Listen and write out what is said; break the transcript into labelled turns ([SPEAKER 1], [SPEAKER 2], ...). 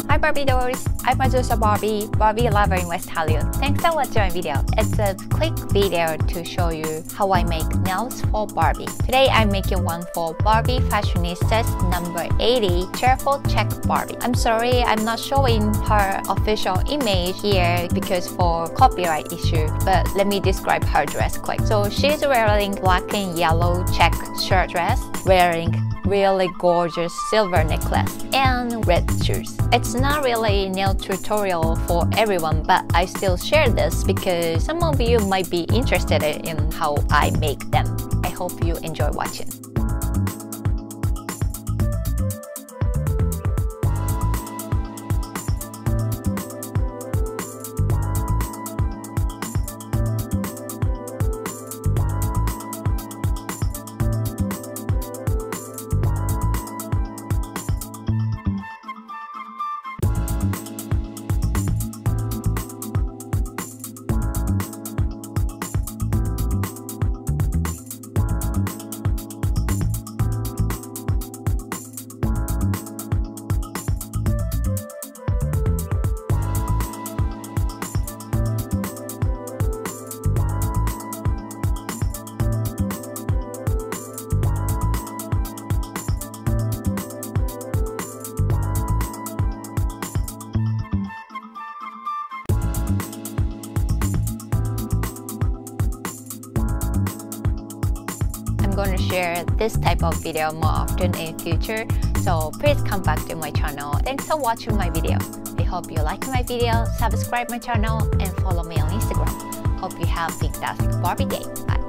[SPEAKER 1] Hi Barbie dolls! I'm Azusa Barbie, Barbie lover in West Hollywood. Thanks for watching my video. It's a quick video to show you how I make nails for Barbie. Today I'm making one for Barbie Fashionistas number 80 Cheerful Check Barbie. I'm sorry I'm not showing her official image here because for copyright issue, but let me describe her dress quick. So she's wearing black and yellow check shirt dress, wearing really gorgeous silver necklace and red shoes. It's not really a nail tutorial for everyone, but I still share this because some of you might be interested in how I make them. I hope you enjoy watching. I'm going to share this type of video more often in future, so please come back to my channel. Thanks for watching my video. I hope you like my video, subscribe my channel, and follow me on Instagram. Hope you have a fantastic Barbie day. Bye.